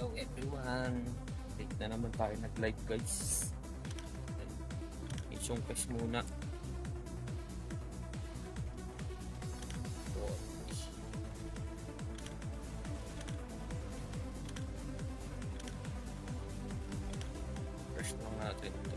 Hello everyone! Late na naman tayo nag-live guys. Isang cash muna. First lang natin ito.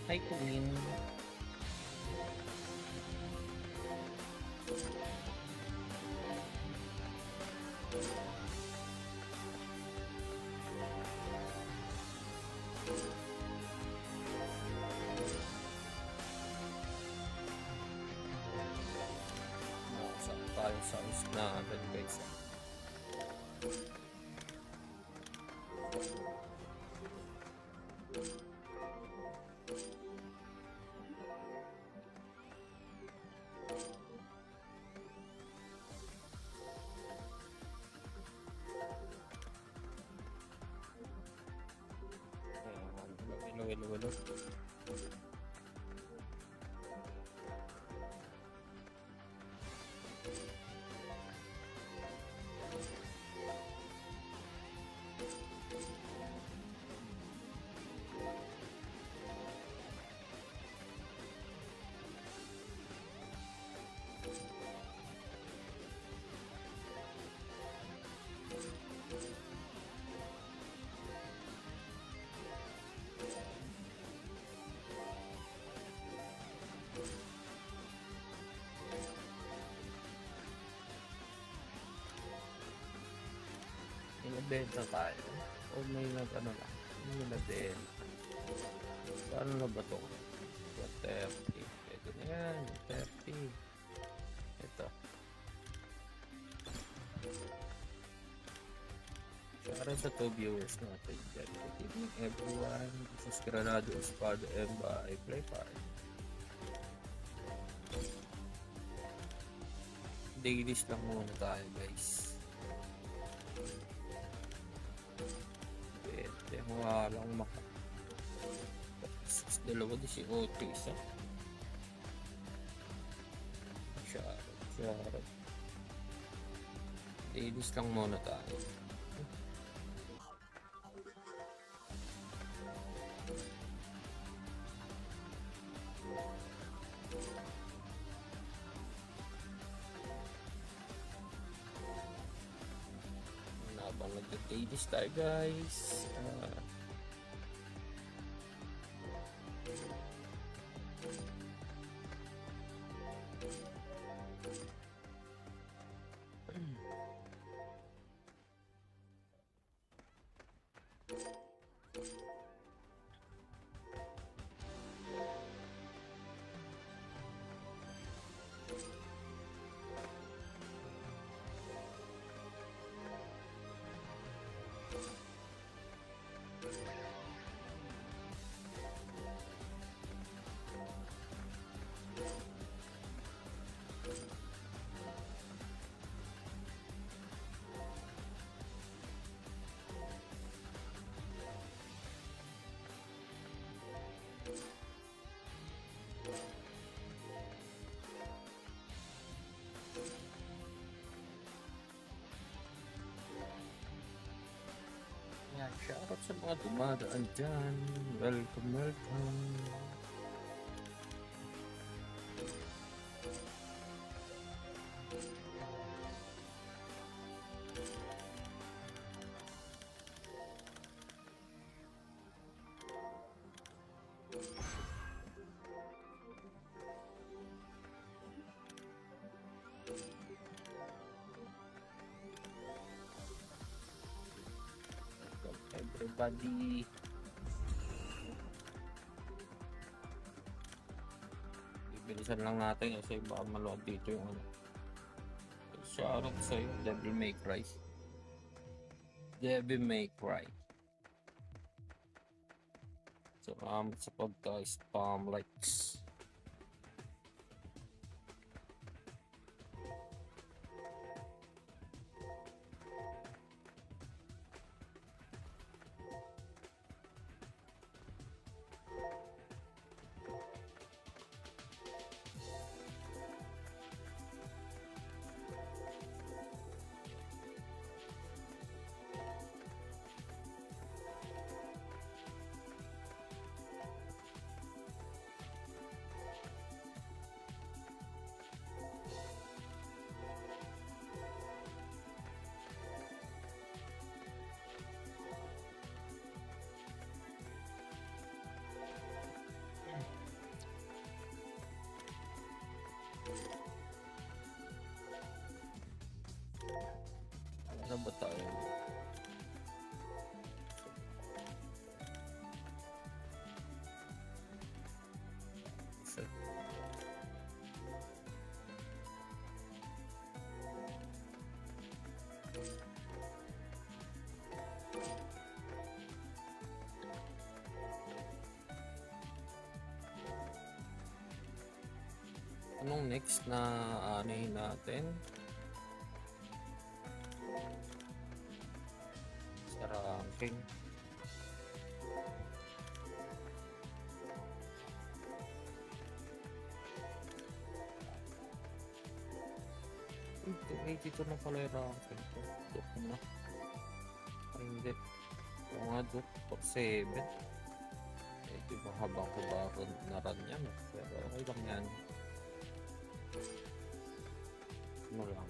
Hi Queen. Saan tayo sa na agad guys. Hello. Inabenta tayo o may nag-ano lang, may nabenta. Paano na ba ito? 30. Ito na yan, 30. Ito. Para sa 2 viewers natin dyan. Good evening everyone. This is Granado Espado M by Playpart. Dailies lang muna tayo guys. Walang maka 2-18 isa Charot dailies lang muna tayo. Habang nag-dailies tayo guys. Shoutout sa mga dumadaan dyan. Welcome, welcome. Everybody. Bilisan lang natin kasi baka maluwag dito yung ano. Shoutout sa'yo, Devil May Cry. Devil May Cry. Salamat sa pagka-spam likes. Ano ba tayo? Anong next na anahin natin? Sa ranking. Ay, dito na pala yung ranking ko. Dito na. Ay, hindi. Yung nga doon, top 7. Eh, di ba habang ko ba naran yan? Pero okay lang yan. Ano lang.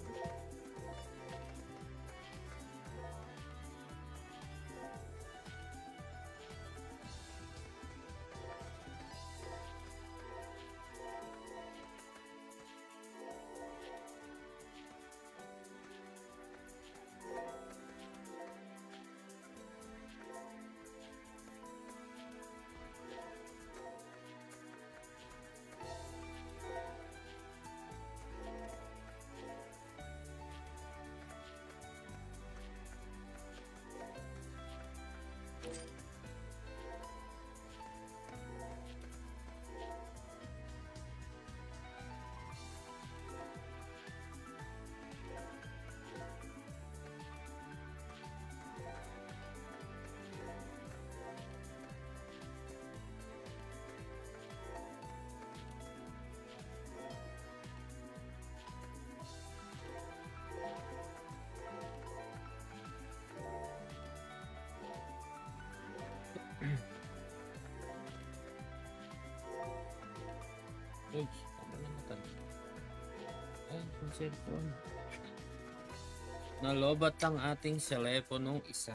Uy, ano na natin? Ay, yung cellphone. Nalobat ang ating cellphone isa.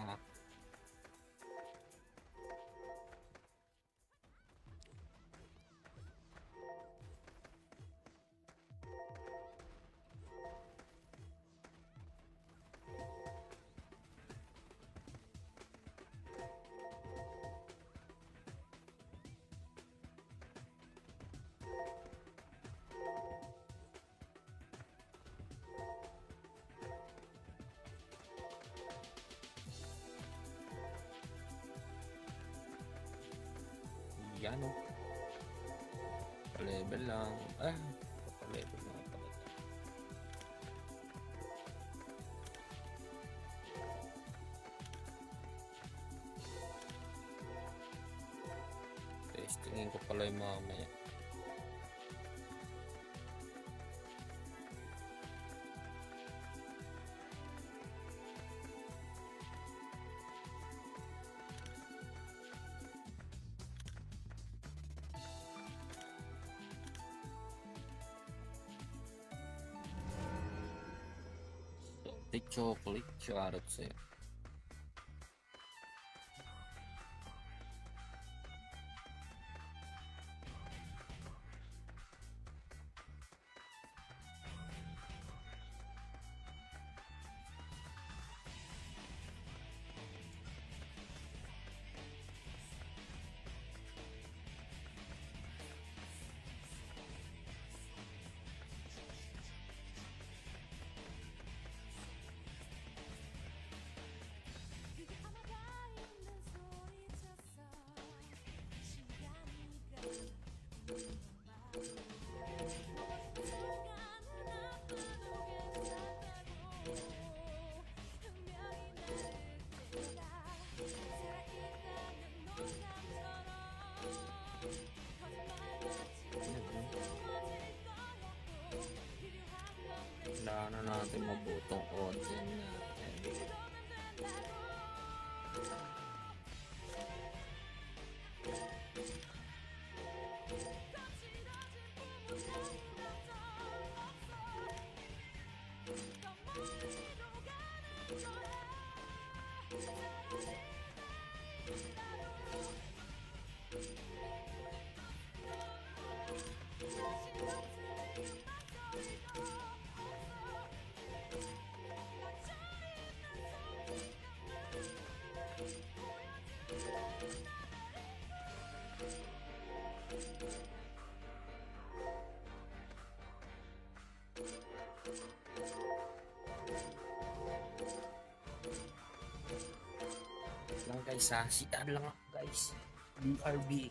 Yan o. Pa-level lang. Ah, pa-level lang talaga. Testingin ko pala yung mamaya. The chocolate, shoutout sa'yo. Kailangan na natin mabutong content natin. Lang guys ha, sitaan lang ako guys. BRB.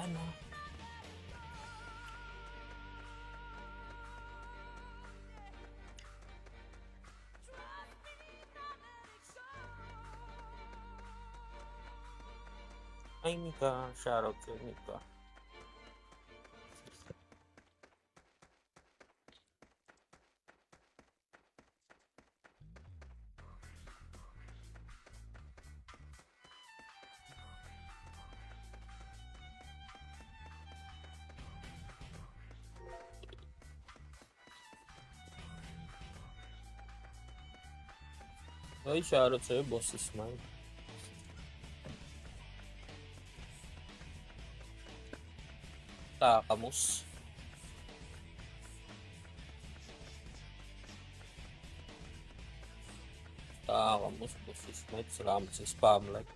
Yan o. Ay, Mika. Shoutout sa'yo, Mika. Ay, shoutout sa'yo, Boss Smile. Takamus. Takamus, Boss Smile. Salamat sa spam like.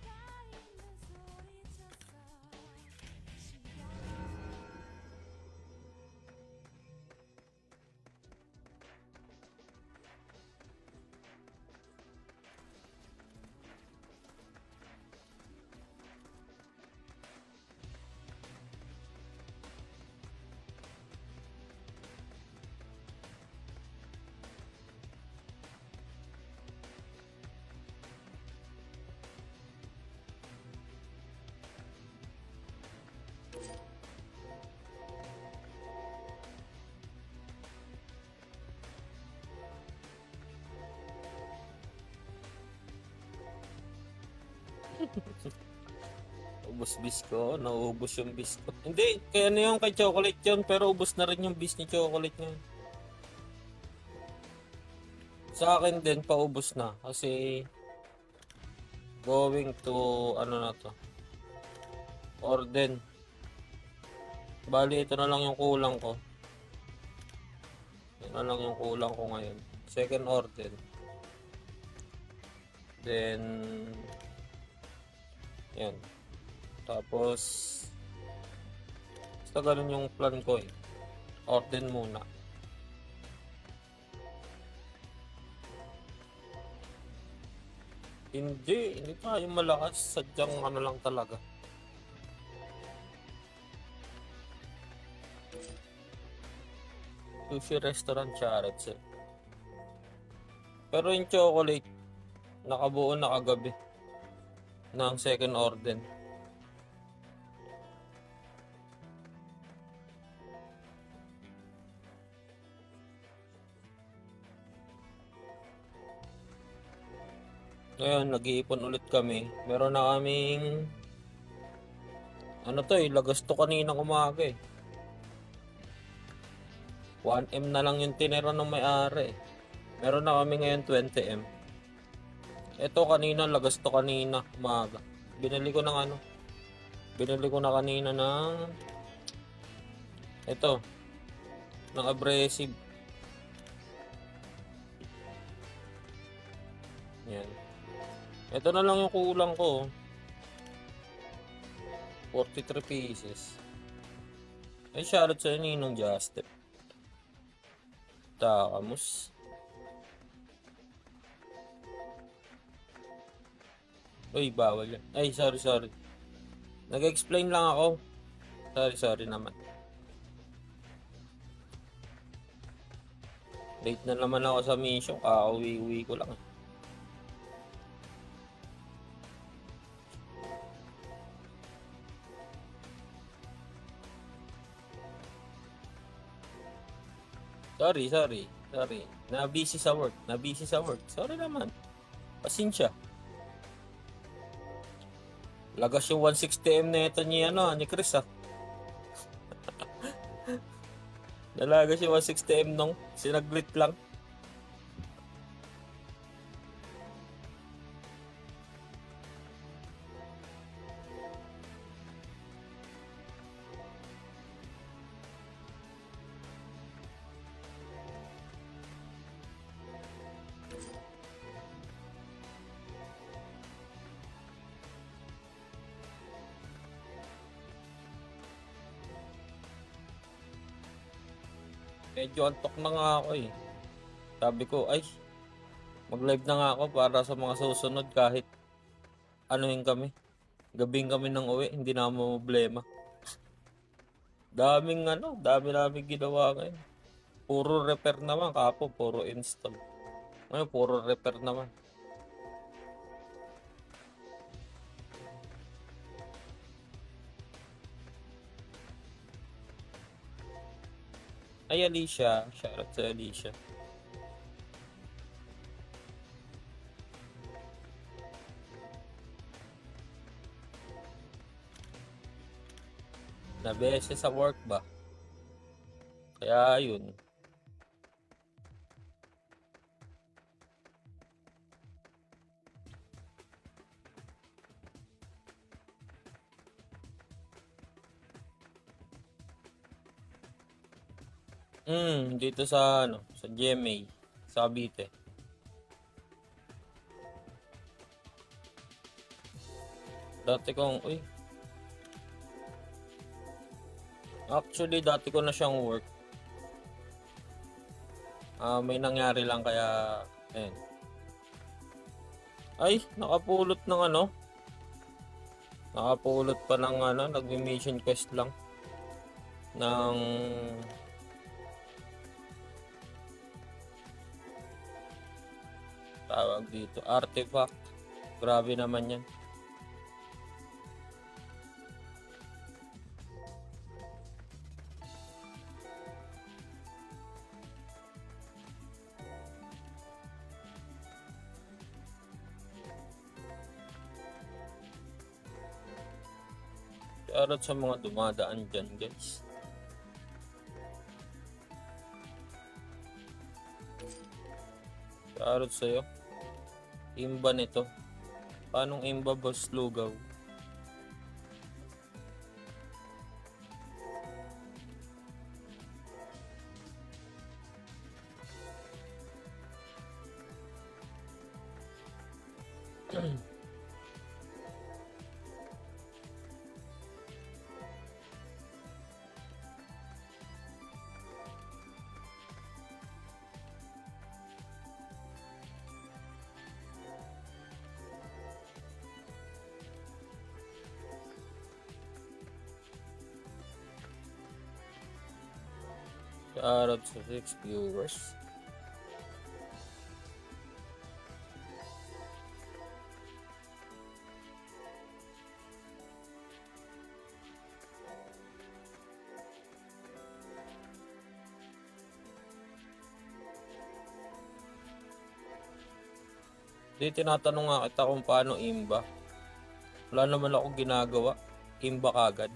Ubus bis ko, nauubos yung bis ko. Hindi, kaya ano yung kay chocolate yun, pero ubus na rin yung bis ni chocolate niya. Sa akin din, paubos na. Kasi, going to, ano na to, Orden. Bali, ito na lang yung kulang ko. Ito na lang yung kulang ko ngayon. Second Orden. Then, yan. Tapos, basta ganun yung plan ko eh. Orden muna. Hindi tayo malakas. Sadyang ano lang talaga. Sushi restaurant charity eh. Pero yung chocolate, nakabuo na kagabi ng second Orden. Ngayon, nag-iipon ulit kami. Meron na kaming ano to eh, lagas to kaninang umaga eh. 1M na lang yung tinira ng may-ari eh. Meron na kami ngayon 20M. Ito kanina, lagas to kanina umaga. Binili ko ng ano. Binili ko na kanina ng ito, ng abrasive. Yan. Ito na lang yung kulang ko. 43 pieces. Ay, shoutout sa Ninong Justep. Takamus. Uy, bawal yan. Ay, sorry. Nag-explain lang ako. Sorry naman. Late na naman ako sa mission. Kakauwi-uwi ko lang. Sorry. Na-busy sa work. Sorry naman. Pasensya. Lagas yung 160M na ito ni Chris ah. Nalagas yung 160M nung sinaglit lang. Medyo antok na nga ako eh. Sabi ko, ay, mag-live na nga ako para sa mga susunod kahit anuhin kami. Gabing kami ng uwi, hindi na problema. Dami namin ginawa ngayon. Puro repair naman, kapo, puro install. Ngayon, puro repair naman. Ay, Alicia. Shoutout sa Alicia. Nabese sa work ba? Kaya yun. Dito sa sa GMA, sa Cavite. Actually, dati ko na siyang work. May nangyari lang kaya, ayun. Ay, nakapulot pa ng nagmi-mission quest lang. Ng tawag dito, artifact. Grabe naman yan. Shoutout sa mga dumadaan dyan, guys. Shoutout sa'yo. Imba nito. Paanong imba, boss lugaw? Shoutout sa 6 viewers. Di tinatanong nga kita kung paano imba. Wala naman ako ginagawa. Imba kagad.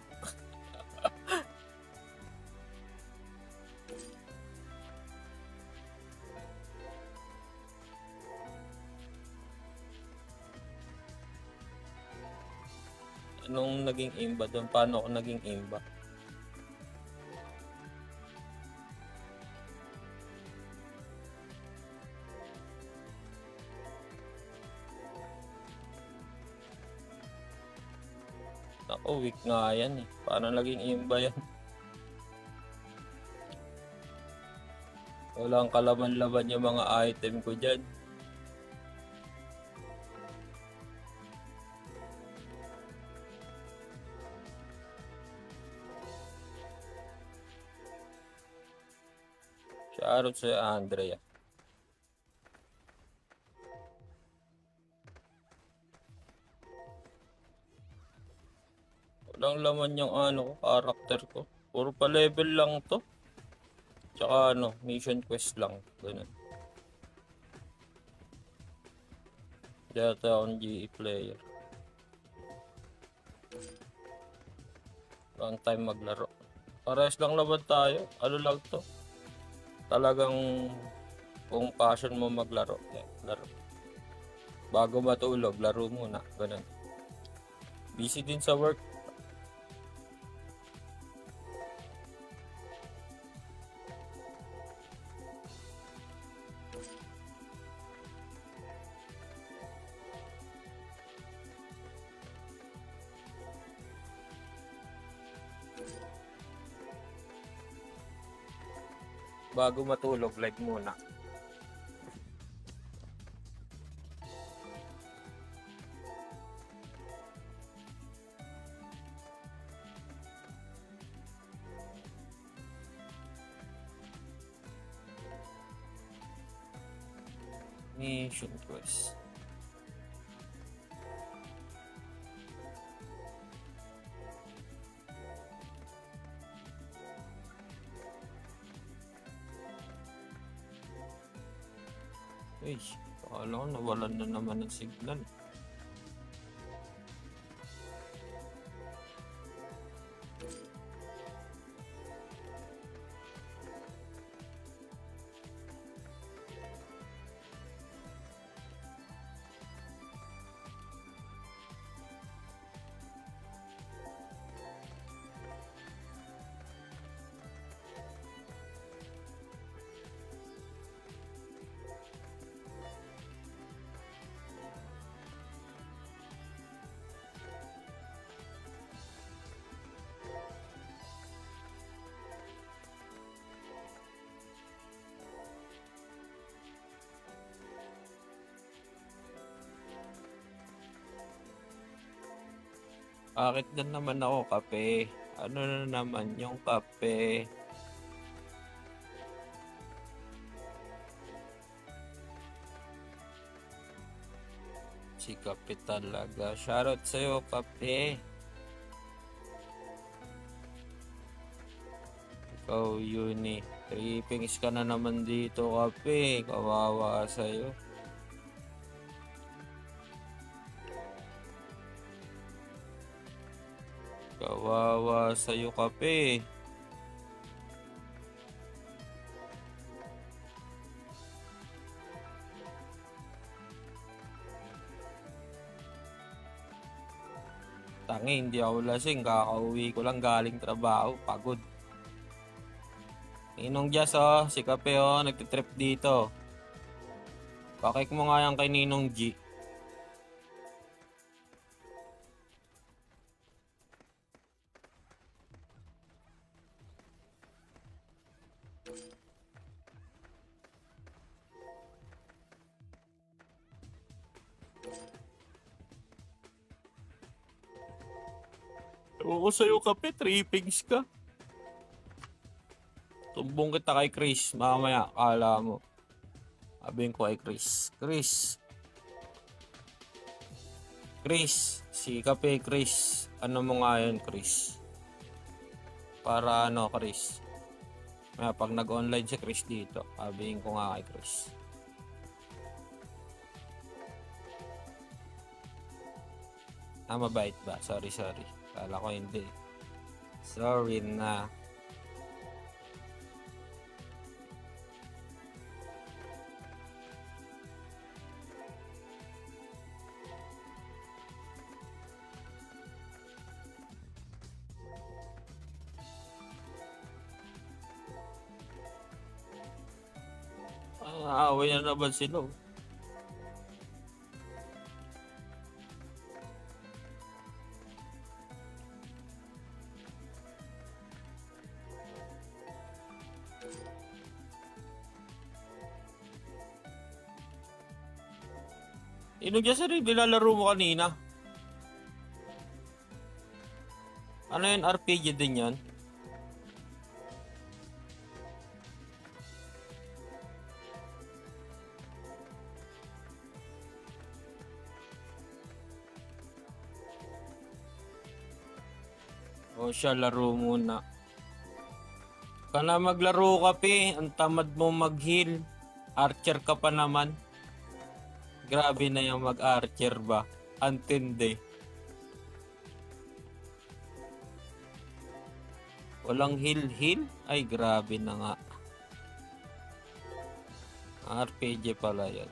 Anong naging imba doon? Paano ako naging imba? Ako, weak nga yan eh. Paano naging imba yan? Walang kalaman-laman yung mga item ko dyan. Shoutout sa Andrea. Walang laman yung character ko. Puro pa level lang to. Tsaka mission quest lang. Ganun. Data on GE player. Long time maglaro. Pares lang laban tayo. Ano lang to? Talagang kung passion mo maglaro, laro. Bago matulog, laro muna. Ganun. Busy din sa work. Bago matulog, like muna. Mission quest. Uy, akala ko nawalan na naman ng signal. Bakit na naman ako kape? Ano na naman yung kape? Si kape talaga. Shoutout sa'yo, kape. Ikaw, Uni. Trippings ka na naman dito, kape. Kawawa sa'yo. Kawawa sa'yo, kape. Tangi, hindi ako lasing. Kakauwi ko lang galing trabaho. Pagod. Ninong Jazz, oh. Si Kape, oh. Nagtitrip dito. Pakik mo nga yan kay Ninong G. Ewan ko sa'yo, Kape. Trippings ka. Tumbong kita kay Chris. Mamaya, kala mo. Sabihin ko kay Chris. Chris. Si Kape, Chris. Ano mo nga yun, Chris? Para ano, Chris? Kaya pag nag-online si Chris dito, sabihin ko nga kay Chris. Mabait ba? Sorry. Kala ko hindi. Sorry na. Away na naman sila. Inugya sa rin, nilalaro mo kanina. Ano yun, RPG din yan? O siya, laro muna. Kana maglaro ka, Pe. Ang tamad mo mag-heal. Archer ka pa naman. Grabe na yung mag-archer ba? Antindi. Walang heal? Ay, grabe na nga. RPG pala yan.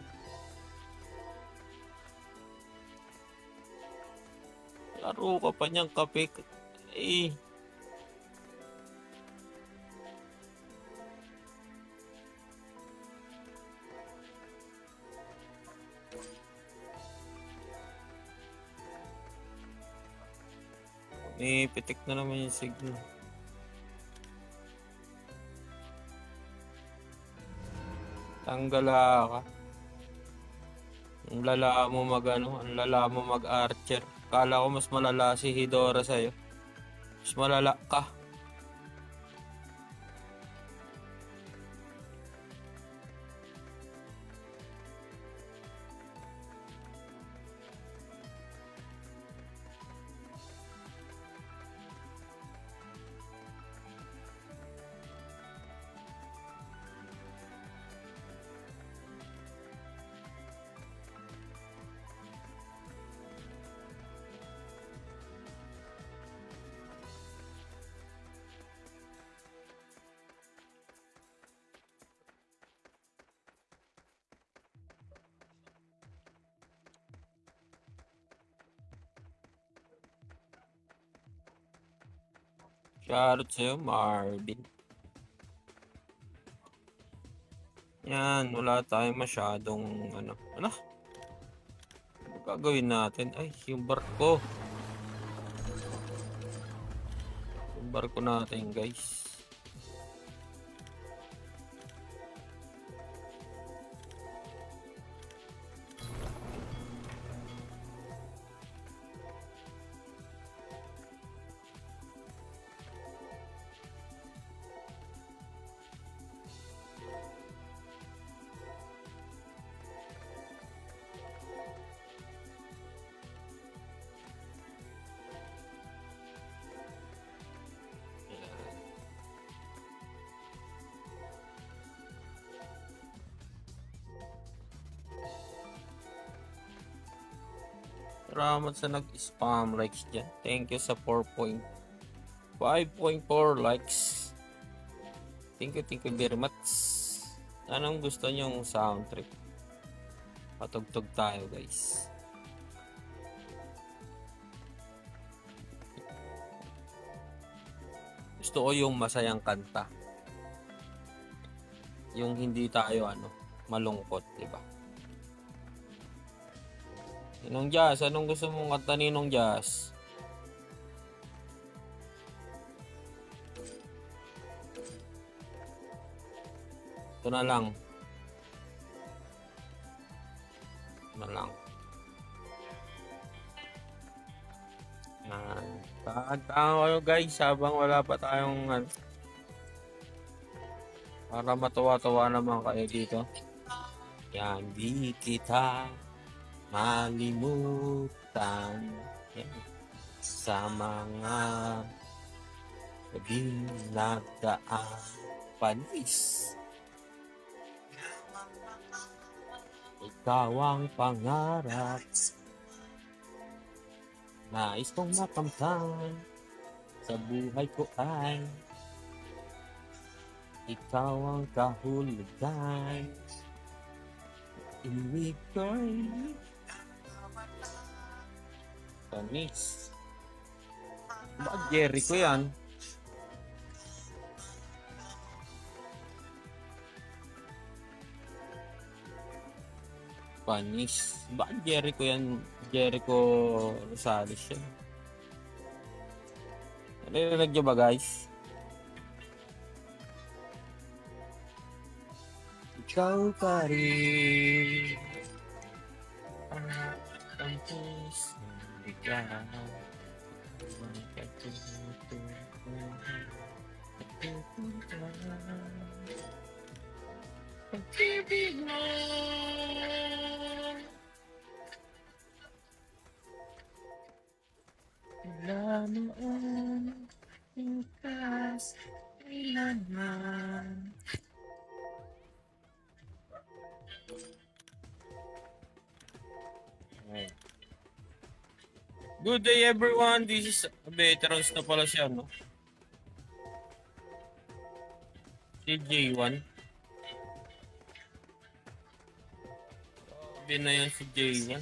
Laro ka pa niyang, Kape. Eh. May pitik na naman yung signal. Tanggala ka. Ang lala mo mag-archer. Kala ko mas malala si Hidora sa'yo. Mas malala ka. Shoutout sa'yo, Marvin. Yan, wala tayong masyadong ano. Ano gagawin natin? Ay, yung barko. Yung barko natin, guys. Salamat sa nag-spam likes dyan. Thank you sa 5.4 likes. Thank you very much. Anong gusto nyong sound trip? Patugtog tayo guys. Gusto ko yung masayang kanta. Yung hindi tayo malungkot, di ba? Ninong Jazz, anong gusto mong kanta Ninong Jazz? Ito na lang. Tahan kayo guys habang wala pa tayong para matuwa-tuwa naman kayo dito. Yan, di kita malimutan yan, sa mga gabing nagdaan panis. Ikaw ang pangarap nais kong makamtan sa buhay ko ay ikaw ang kahulugan. Ibig ko'y panis. Bakit Jerry ko yan? Panis. Bakit Jerry ko yan? Jericho Rosales yan. Narinig nyo ba guys? Ikaw pa rin ang puso bigaw pag-ibig mo. Wala noon bukas kailanman. Good day everyone, this is veterans na pala siya, no? Si J1. Sabi na yan si J1.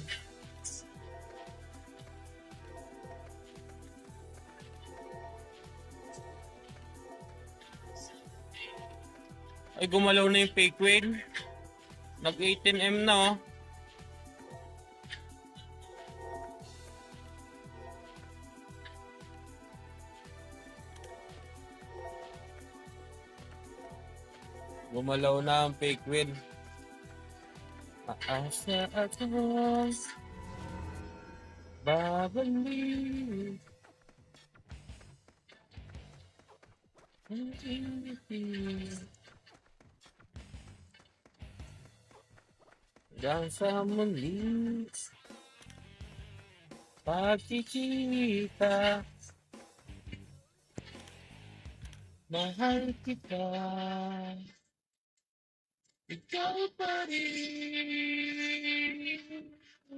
Ay, gumalaw na yung fake whale. Nag 18M na, oh. Gumalaw na ang fake wheel. Aasa akong babalik. Hanggang sa muli pagkikita, mahal kita. Ikaw pa rin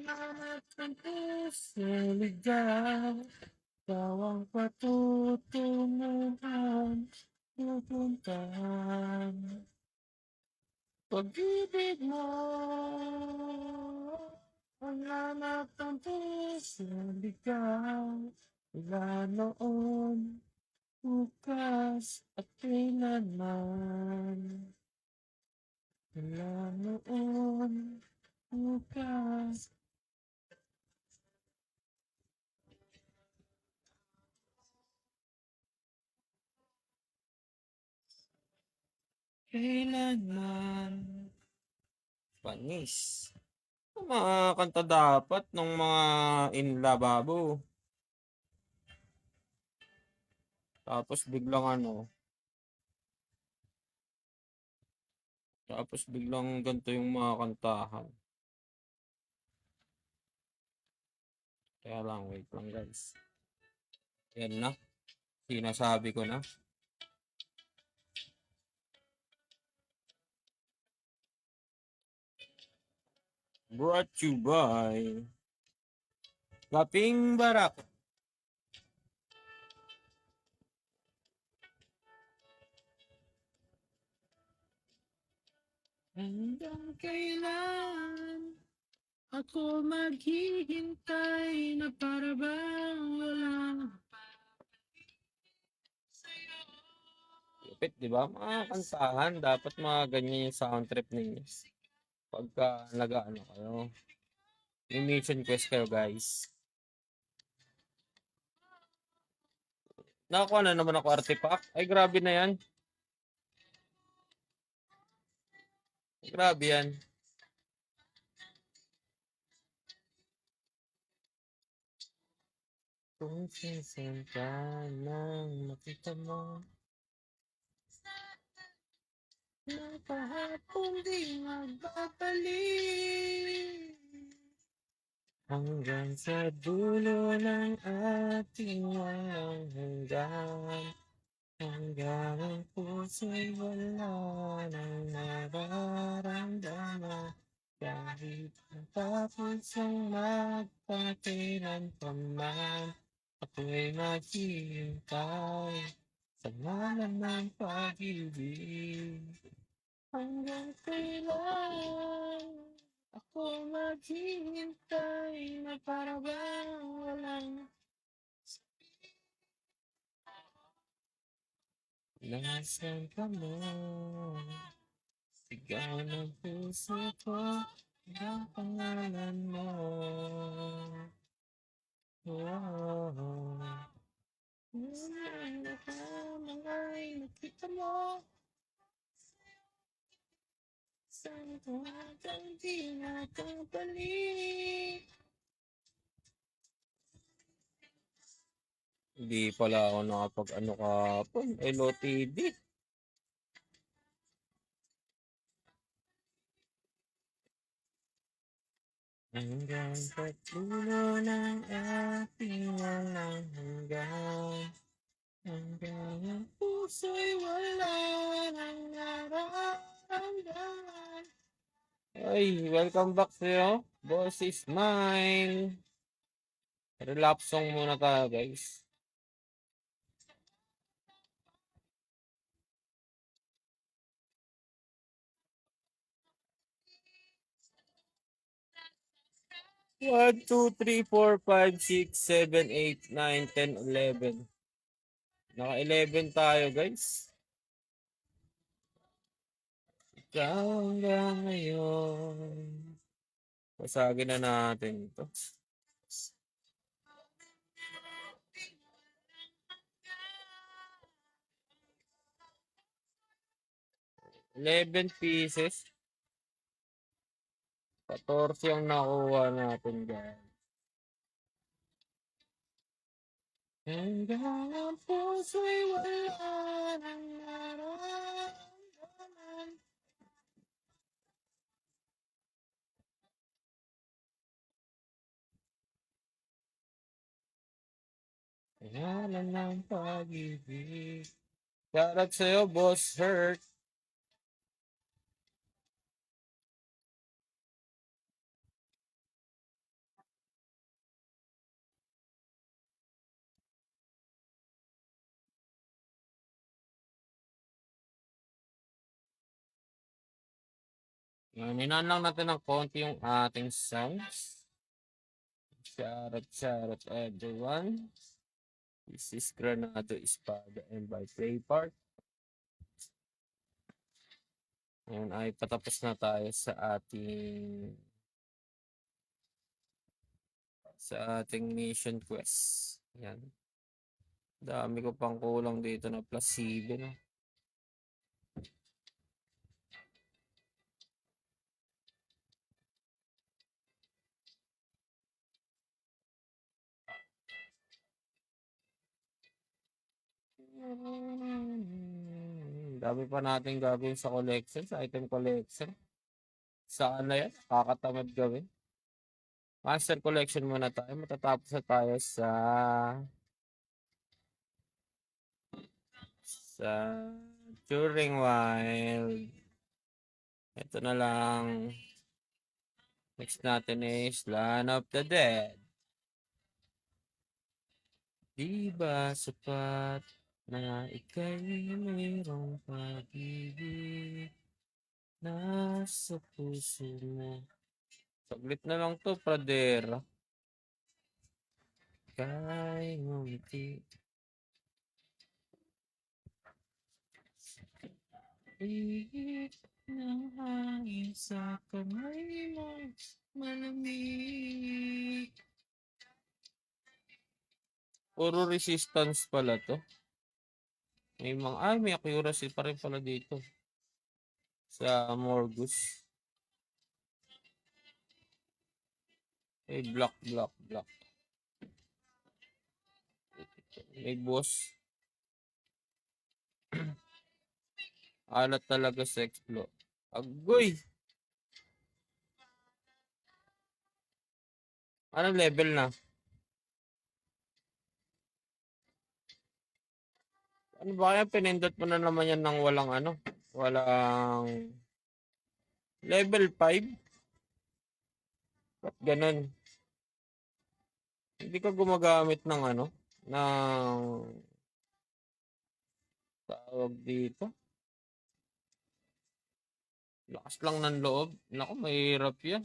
hanap ng puso ligaw. Ikaw ang patutunguhan, pupuntahan. Pag-ibig mo ang hanap ng puso ligaw. Wala noon, bukas at kailanman. Wala noon, bukas. Kailanman. Panis. Ang mga kanta dapat ng mga inlababo. Tapos biglang ganito yung mga kantahan. Kaya lang, wait lang guys. Yan na. Sinasabi ko na. Brought you by Kaping barak. Hanggang kailan ako maghihintay na para bang wala. Lupit, di ba? Mga kantahan, dapat mga ganyan yung sound trip ninyo. Pagka nag-ano kayo. May mission quest kayo, guys. Nakakuha na naman ako artifact. Ay, grabe na yan. Grabe yan. Kung sisan ka nang makita mo na kahapon di magbabalik hanggang sa dulo ng ating walang hanggan. Hanggang ang puso'y wala nang nararamdaman. Kahit matapos ang magpakailan pa man, ako'y maghihintay sa ngalan ng pag-ibig. Hanggang kailan ako maghihintay na para bang walang nasaan ka mo? Sigaw ng puso ko ang pangalan mo. Oh, ay nakita mo. Saan tumatang di nakabalik? Hindi pala ako nakapag-ano kahapon. LOTD. Hanggang pagpuno ng ating walang hanggan. Hanggang ang puso'y wala nang nararamdaman. Ay, welcome back sa'yo. Boss is mine. Relapse song muna tayo, guys. One, two, three, four, five, six, seven, eight, nine, 10, 11. Naka 11 tayo, guys. Ikaw hanggang ngayon. Pasagin na natin ito. 11 pieces. 14 ang nakuha natin, guys. Hanggang ang puso'y wala nang nararamdaman. Ngalan ng pag-ibig. Shoutout sa'yo, Boss Hurt. Ninan lang natin ng konti yung ating sounds. Shoutout everyone. This is Granado Espada and by Play Park. Ngayon ay patapos na tayo sa ating mission quest. Yan. Dami ko pang kulang dito na plus 7. No? Dami pa natin gagawin sa collection, sa item collection. Saan na yan? Kakatamad gawin. Master collection muna tayo. Matatapos na tayo sa Turing Wild. Ito na lang. Next natin is Land of the Dead. Di ba sapat na ika'y mayroong pag-ibig nasa puso mo? Saglit na lang to, pradera. Kay ngumiti. Ihip ng hangin sa kamay mo, malamig. Puro resistance pala to. May accuracy pa rin pala dito. Sa Morgus. Block. May boss. Alat talaga sa explore. Agoy! Anong level na? Ano ba kaya pinindot mo na naman yan ng walang walang level 5? Ba't ganun? Hindi ka gumagamit ng ng tawag dito. Lakas lang ng loob. Naku, mahirap yan.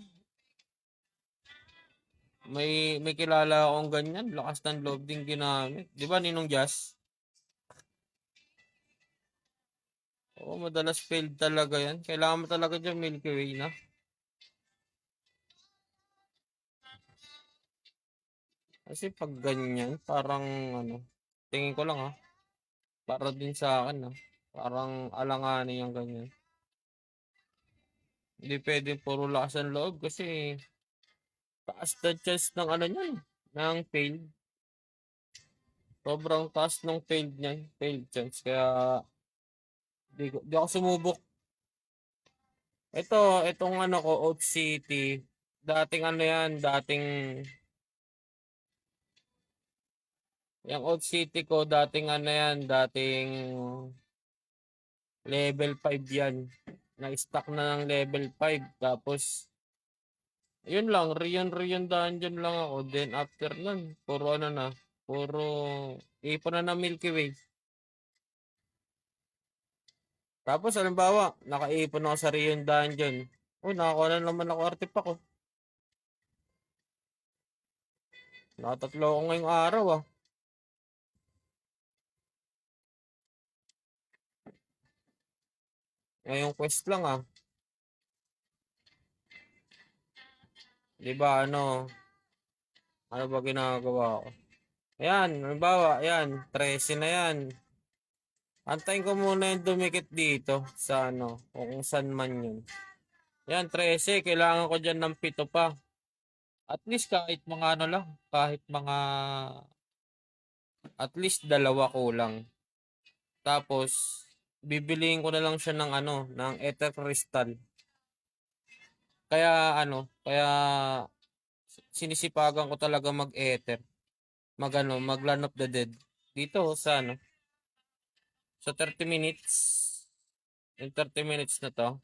May kilala akong ganyan. Lakas ng loob din ginamit. Di ba, Ninong Jazz? Oo, madalas failed talaga yan. Kailangan mo talaga dyan Milky Way na. Kasi pag ganyan, parang tingin ko lang para din sa akin parang alanganin yung ganyan. Hindi pwedeng puro lakas ng loob kasi taas na chance ng niyan, ng fail. Sobrang taas ng failed niyan, failed chance. Kaya di ako sumubok. Itong ko, Oat City. Dating dating yung Oat City ko, dating dating level 5 yan. Na-stack na ng level 5. Tapos, yun lang, Rion Dungeon lang ako. Then after nun, puro puro ipon na ng Milky Way. Tapos, halimbawa, nakaipon ako sa Rion Dungeon. Uy, nakakuha na naman ako artifact ko. Nakatatlo ako ngayong araw Ngayong quest lang Di ba ano ba ginagawa ko? Ayan, halimbawa, ayan, 13 na yan. Antayin ko muna yung dumikit dito sa kung saan man yun. Yan, 13. Kailangan ko dyan ng 7 pa. At least kahit mga lang, kahit mga at least 2 kulang. Tapos, bibiliin ko na lang siya ng ng Ether Crystal. Kaya kaya sinisipagan ko talaga mag-Ether. Mag Land of the Dead. Dito sa sa 30 minutes. Yung 30 minutes na to.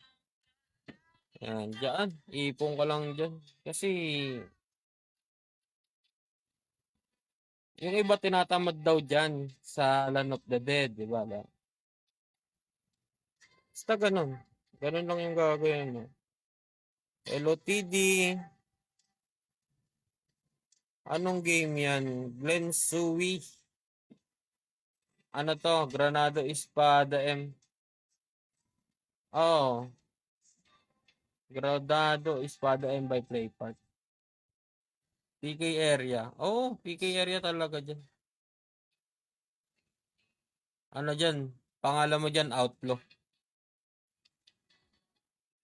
Yan, dyan. Ipon ka lang dyan. Kasi, yung iba tinatamad daw dyan sa Land of the Dead, di ba? Basta ganun. Ganun lang yung gagawin mo. LOTD. Anong game yan? Glen Sui. Ano to? Granado Espada M. Oh. Granado Espada M by Playpart. PK area. Oh, PK area talaga dyan. Ano dyan? Pangalan mo dyan, Outlaw.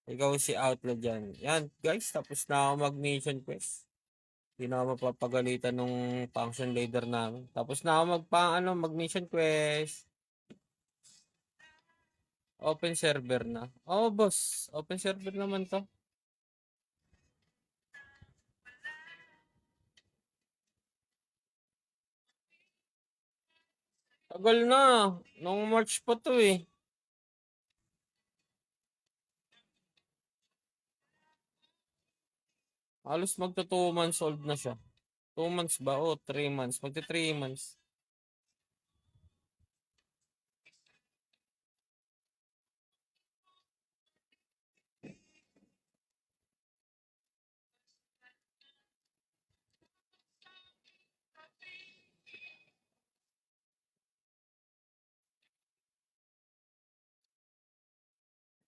Ikaw si Outlaw dyan. Yan, guys. Tapos na ako mag-mission quest. Hindi na ako mapapagalitan nung function leader namin. Tapos na ako mag-mission quest. Open server na. Oh, boss. Open server naman to. Tagal na. Nung March pa to eh. Halos magto 2 months old na siya. 2 months ba? O 3 months. Magti 3 months.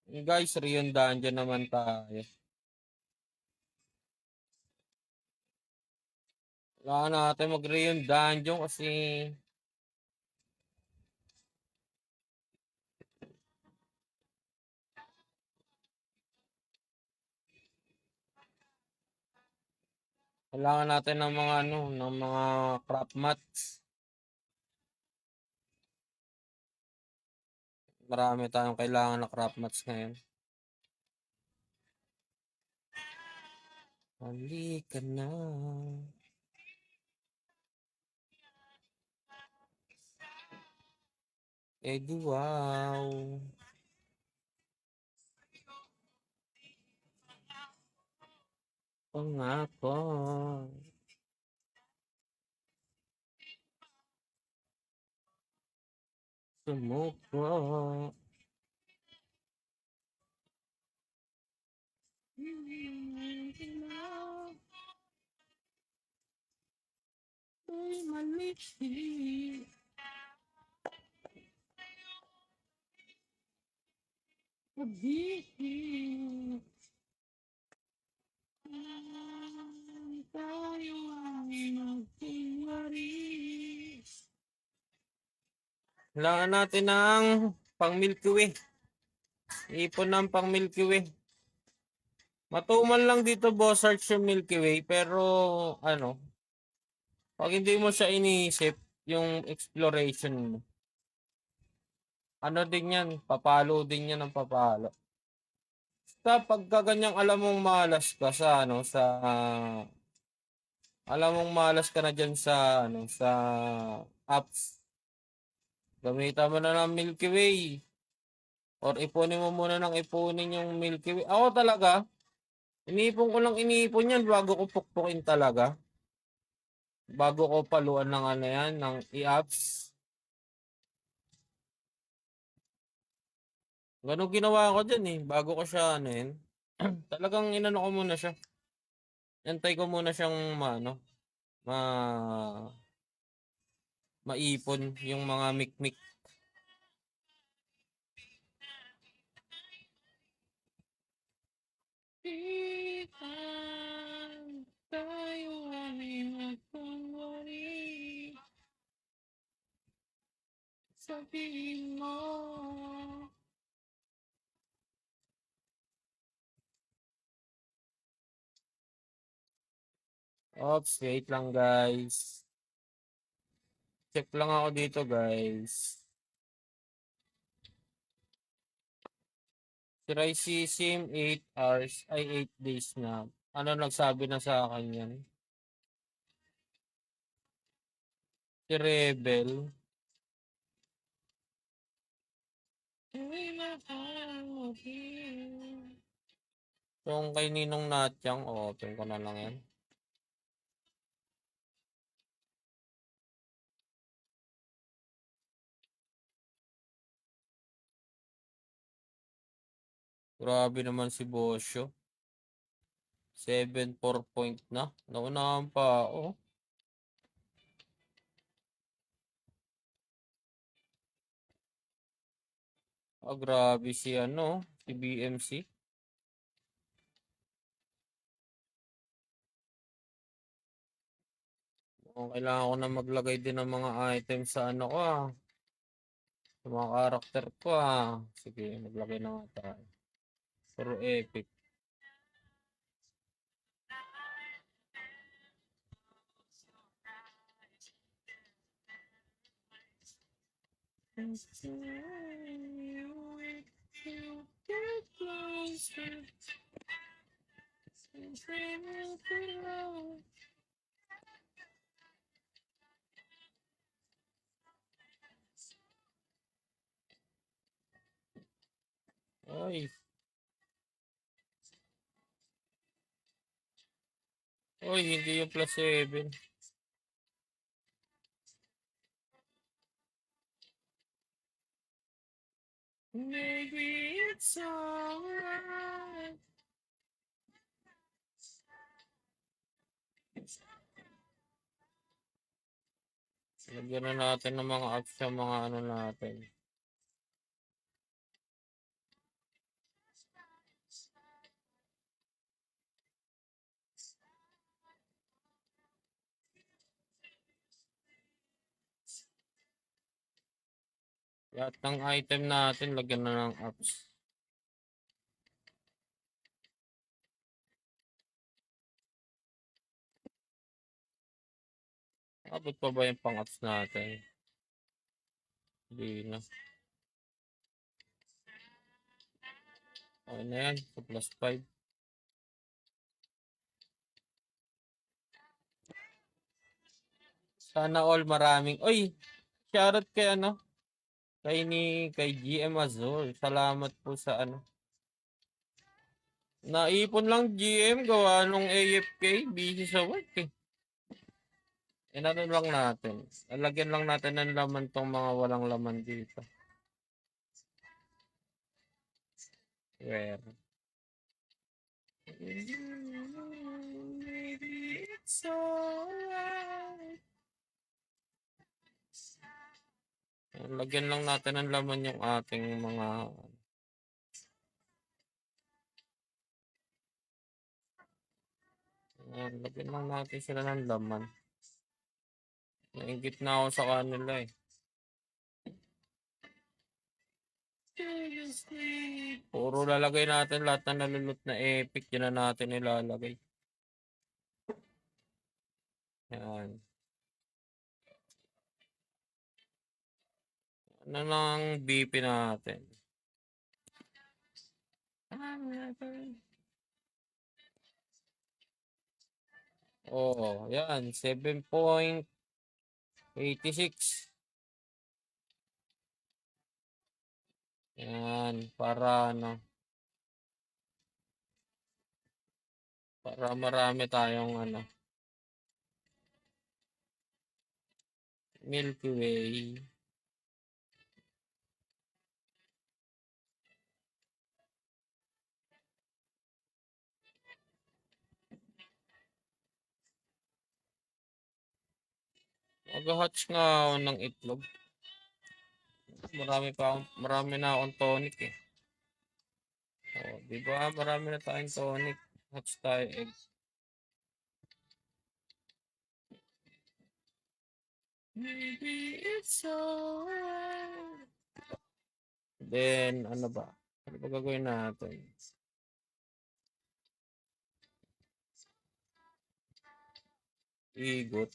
Guys, Rion dyan naman tayo. Wala natin mag-Rion Dungeon kasi kailangan natin ng mga ano, ng mga crop mats. Marami tayong kailangan na crop mats ngayon. Halika na. Wow. Pangako. Sumuko. Ay, maliksi. Pag-ibig. Tayo ay magtiwari. Kailangan natin ng pang Milky Way. Ipon ng pang Milky Way. Matumal lang dito boss search yung Milky Way pero ano, pag hindi mo siya iniisip yung exploration mo. Ano din yan, papalo din yan ng papalo. Sa pagka ganyang alam mong malas ka sa ano sa alam mong malas ka na diyan sa ano sa apps. Gamitan mo na ng Milky Way. Or ipunin mo muna ng ipunin yung Milky Way. Ako talaga, iniipon ko lang iniipon yan bago ko pukpukin talaga. Bago ko paluan ng ano yan, ng i-apps. Ganun ginawa ko dyan eh. Bago ko siya ano yun. Talagang inano ko muna siya. Antay ko muna siyang maano, ma maipon yung mga mikmik. Tayo ay magpangwari. Sabihin mo. Oops, wait lang guys. Check lang ako dito guys. Si Raisi Sim 8 hours ay 8 days na. Ano nagsabi na sa akin yan? Si Rebel. Yung kay Ninong Natyang, open ko na lang yan. Grabe naman si Bosyo. 7-4 point na. Naunahan pa ako. Grabe si ano, si BMC. Kailangan ko na maglagay din ng mga items sa ano ko sa mga karakter ko Sige, maglagay na nga tayo. Puro epic. Ay. Oy, hindi yung plus 7. Maybe it's alright. Lagyan na natin ng mga apps sa mga ano natin. Lahat ng item natin, lagyan na ng apps. Abot pa ba yung pang-apps natin? Hindi na. Okay na yan. So, plus 5. Sana all maraming. Oy! Shoutout kay ano? Kay GM Azul. Salamat po sa ano. Naipon lang GM gawa nung AFK. Busy sa work eh. Inano lang natin. Lagyan lang natin ng laman tong mga walang laman dito. Where? Maybe it's alright. Lagyan lang natin ng laman yung ating mga lagyan lang natin sila ng laman. Nainggit na ako sa kanila eh. Puro lalagay natin lahat na nalulot na epic. Yun na natin ilalagay. Yan. Ano lang BP natin? Oo, yan. 7.86. Yan. Para ano. Para marami tayong ano. Milky Way. Mag-hatch nga ako ng itlog. Marami na akong tonic eh. Oh, di ba? Marami na tayong tonic. Hatch tayo egg. Maybe it's alright. Then, ano ba? Ano ba gagawin natin? Igot.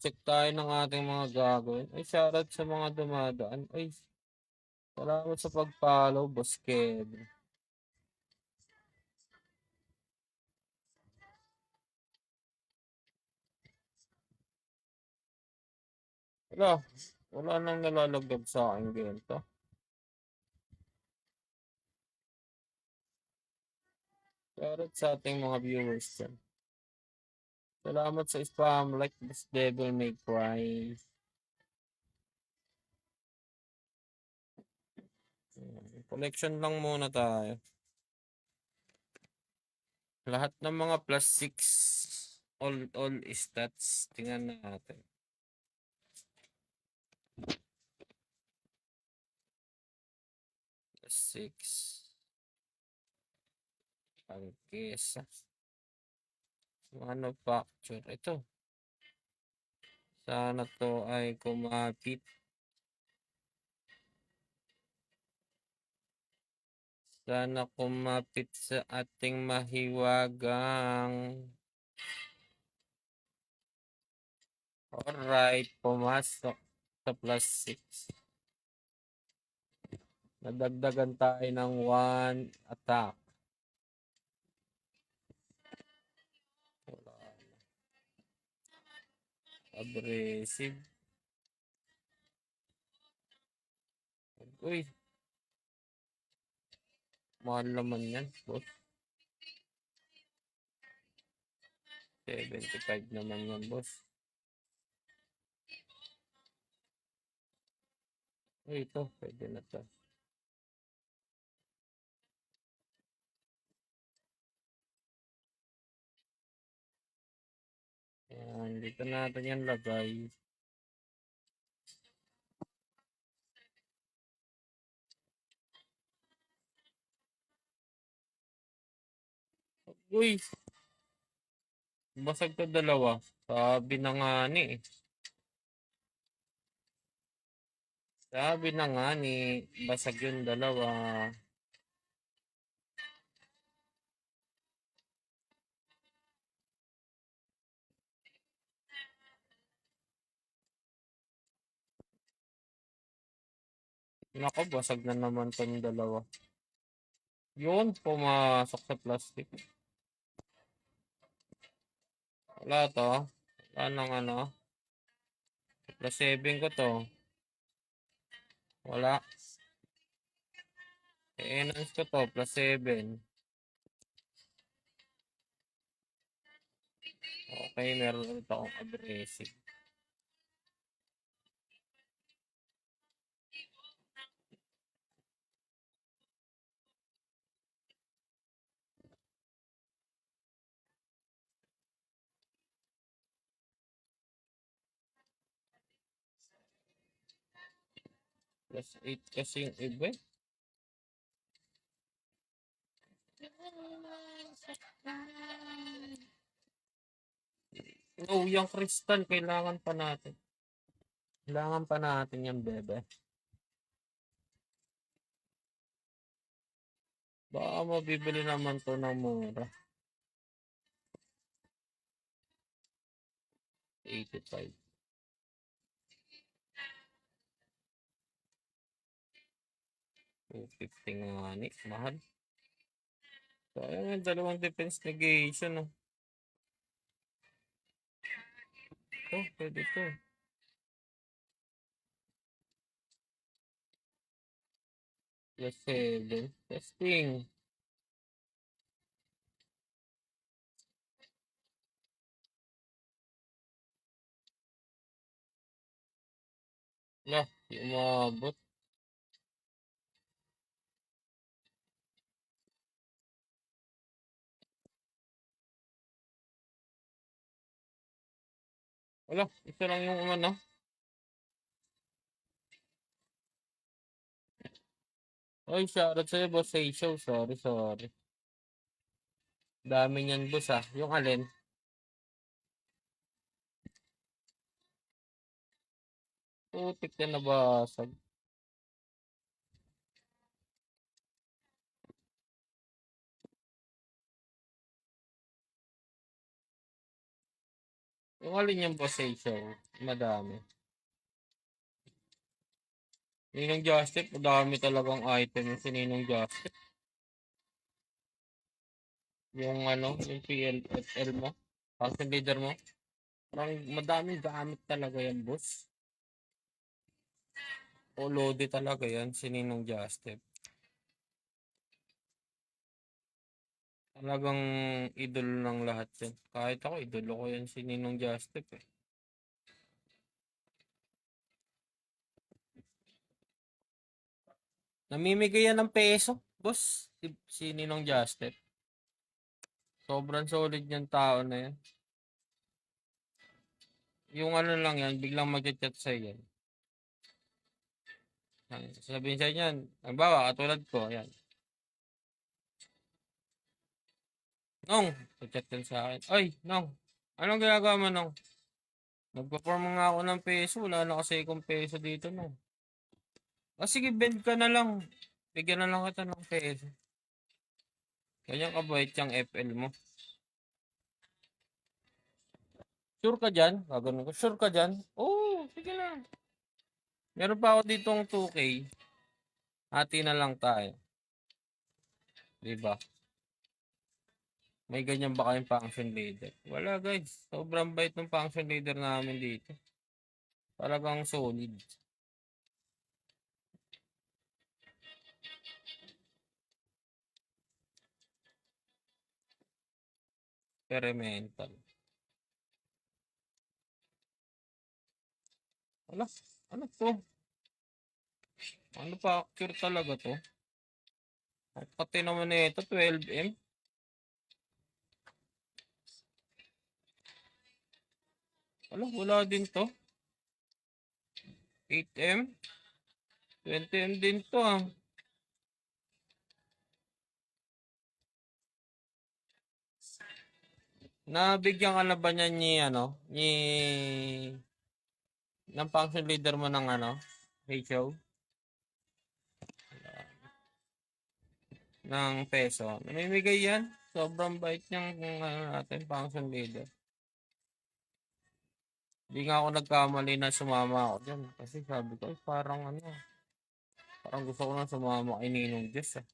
Check tayo ng ating mga gagawin. Ay, shoutout sa mga dumadaan. Ay, salamat sa pag-follow, Boss Kev. Wala nang nalalagdag sa akin ganito. Shoutout sa ating mga viewers dyan. Salamat sa spam like this devil may cry. Collection lang muna tayo. Lahat ng mga plus 6 all stats. Tingnan natin. Plus 6. Ang kesa. Manufacture. Ito. Sana to ay kumapit. Sana kumapit sa ating mahiwagang. Alright, pumasok sa plus 6. Nadagdagan tayo ng 1 attack. Aggressive. Uy. Mahal naman yan, boss. 75 naman yan, boss. Uy, ito. Pwede na to. Ayan, dito natin yan lagay. Uy! Basag to dalawa. Sabi na nga ni eh. Sabi na nga ni basag yung dalawa. Nako, basag na naman tong dalawa. Yun, pumasok sa plastic. Wala to. Wala nang ano. Plus 7 ko to. Wala. I-enhance ko to. Plus 7. Okay, meron ulit akong aggressive. Plus 8 kasi yung iba eh. No, yung crystal, kailangan pa natin. Kailangan pa natin yung bebe. Baka mabibili naman to ng mura. 85. 250 nga ni. Mahal. So, ayun yung dalawang defense negation. Oh. Ito, pwede to. Plus 7. Testing. Lah, di umabot. Wala, ito lang yung ano. Ay, shoutout sa'yo, boss. Say show. Sorry, sorry. Dami niyan, boss, ah. Yung alin? Putik na nabasag. Yung alin yung boss, say show. Madami. Ninong Justin, madami talagang item yung sininong Justin. Yung ano, yung PLFL mo. Fashion leader mo. Parang madaming gamit talaga yan, boss. O loaded talaga yan, sininong Justin. Talagang idol ng lahat yan. Kahit ako, idol ko yan si Ninong Justin eh. Namimigay yan ng peso, boss. Si Ninong Justin. Sobrang solid yung tao na yan. Yung ano lang yan, biglang mag-chat sa yan. Sabihin sa inyo yan, halimbawa, katulad ko, yan. Nong, chat yan sa akin. Ay, Nong, anong ginagawa mo, Nong? Nagpa-form nga ako ng peso, wala na kasi akong peso dito, Nong. Ah, sige, bend ka na lang. Bigyan na lang kita ng peso. Ganyan kabait yung FL mo. Sure ka dyan? Gagano ko. Sure ka dyan? Oo, sige na. Meron pa ako ditong 2K. Hati na lang tayo. Diba? May ganyan ba kayong function leader? Wala guys. Sobrang bait ng function leader namin dito. Talagang solid. Experimental. Ano? Ano to? Ano pa? Cure talaga to? Pati naman ito, 12M. Wala din to. 8M. 20M din to ah. Nabigyan ka na ba niya ni ano? Ni ng function leader mo ng ano? HO? ng peso. Namimigay yan. Sobrang bait niyang ano natin, function leader. Hindi nga ako nagkamali na sumama ako dyan. Kasi sabi ko, parang ano, parang gusto ko na sumama kay Ninong Diyos. Ah.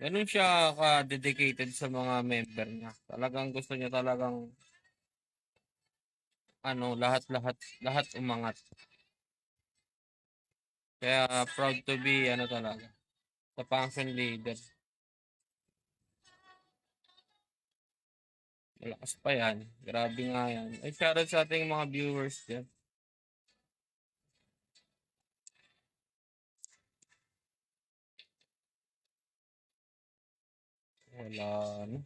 Ganun siya ka-dedicated sa mga member niya. Talagang gusto niya talagang ano, lahat umangat. Kaya proud to be ano talaga, sa function leader. Malakas pa yan. Grabe nga yan. Ay, shoutout sa ating mga viewers dyan. Wala na.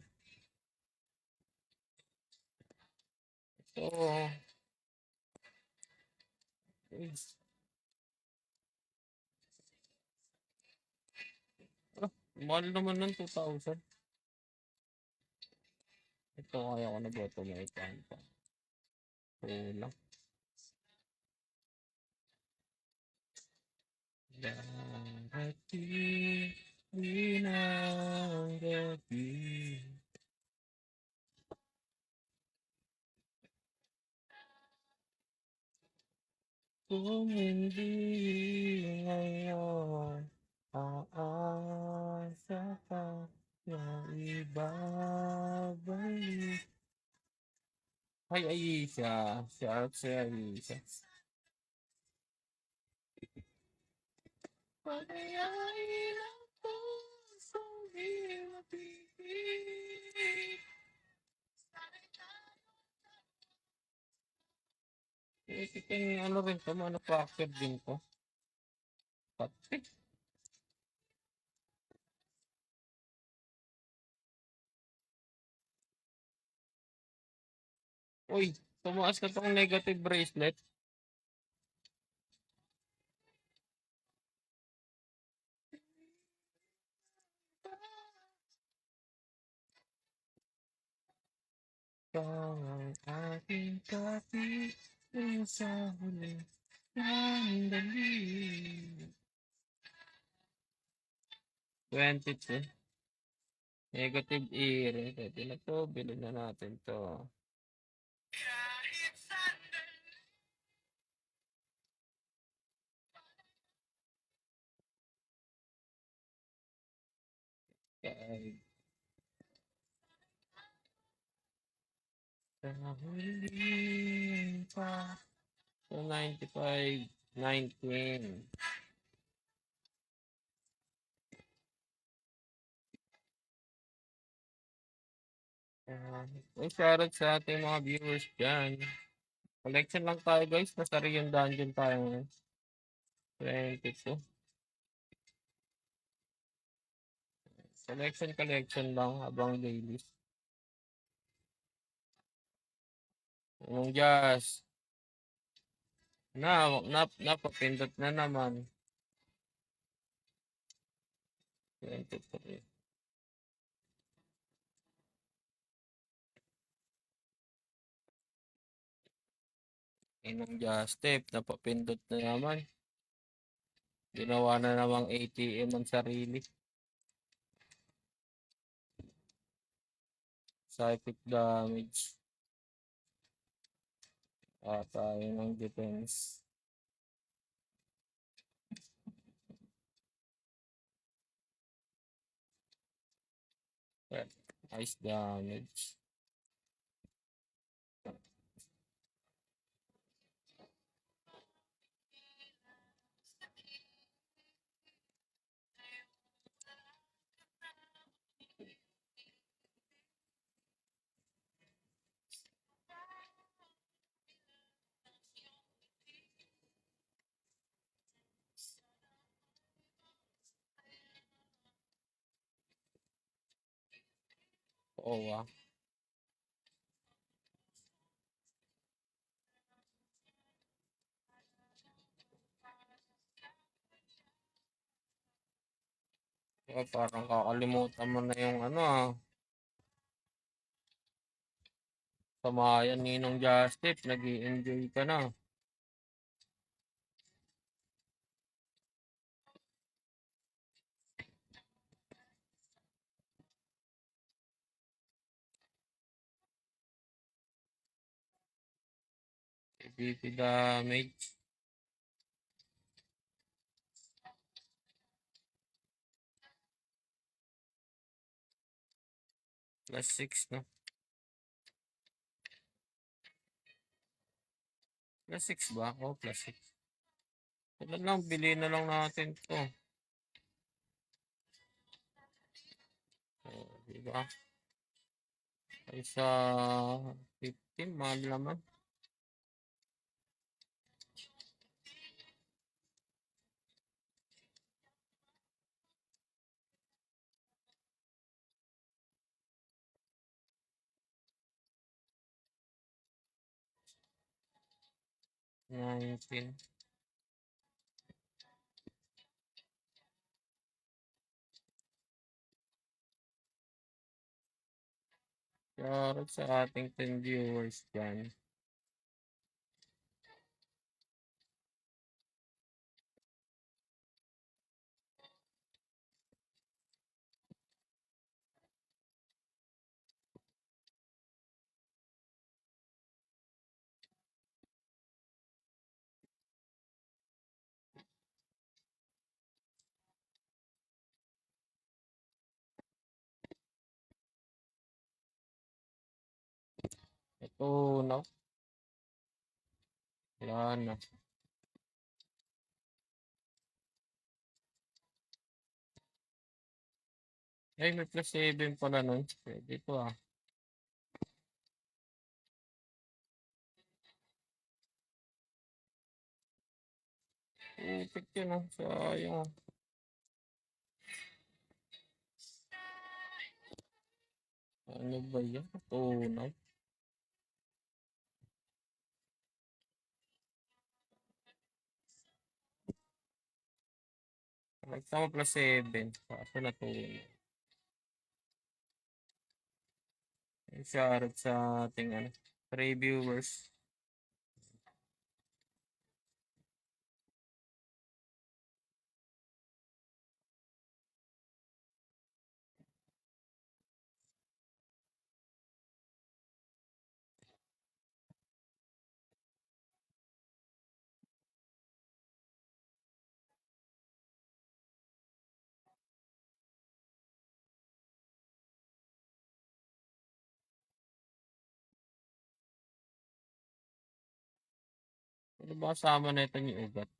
So, mahal naman ng 2,000. Ito kaya ko nag-automate yan pa. Kulang. Darating ng gabi. Kung hindi ngayon, aasa ka na ibabalik. Hi, Aisha. Shout si Aisha. Pagayain ang pusong hinapigil. Ito ano rin to, manufactured din to. Pati. Uy, tumaas na tong negative bracelet. Ang aking kapi sa huli ng dali. 22. Negative ire. Pwede na to. Bilhin na natin to. Kahit sa huli pa. So, 95, 19. Shoutout sa ating mga viewers dyan. Collection lang tayo guys. Nasa Rion Dungeon tayo ngayon. 22. Collection lang habang dailies. Yung just napapindot na naman. 23. Inong just step, napapindot na naman. Ginawa na namang ATM ang sarili. Psychic damage. Tayo ng defense. Ice damage. Oo ah. Parang kakalimutan mo na yung ano ah. Samayan Ninong Justif, nag-i-enjoy ka na. BP damage. Plus 6 no? Plus 6 ba? Oh, plus 6. Wala lang, bilhin na lang natin to. Diba? Ay sa 15, mahal naman. $19. Shoutout sa ating 10 viewers dyan. Ito no? Wala na. Ay, may plus 7 pala nun. Pwede ito ah. Ipit yun ah. Sayang. Ano ba yan? Tunaw. Nagsama plus 7. Kaso na tunaw. Shoutout sa ating ano, 3 viewers. Ano ba kasama na ito yung ugat?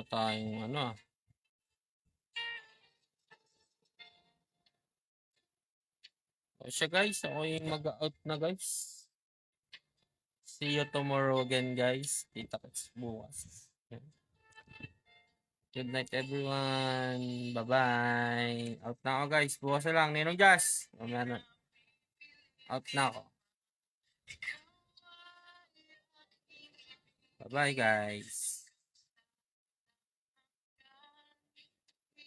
Tayong ano ah. O siya guys, ako yung mag-out na guys. See you tomorrow again guys. Kita kits bukas. Good night everyone. Bye-bye. Out na ako guys. Bukas na lang. Ninong Jazz. Out na ako. Bye-bye guys.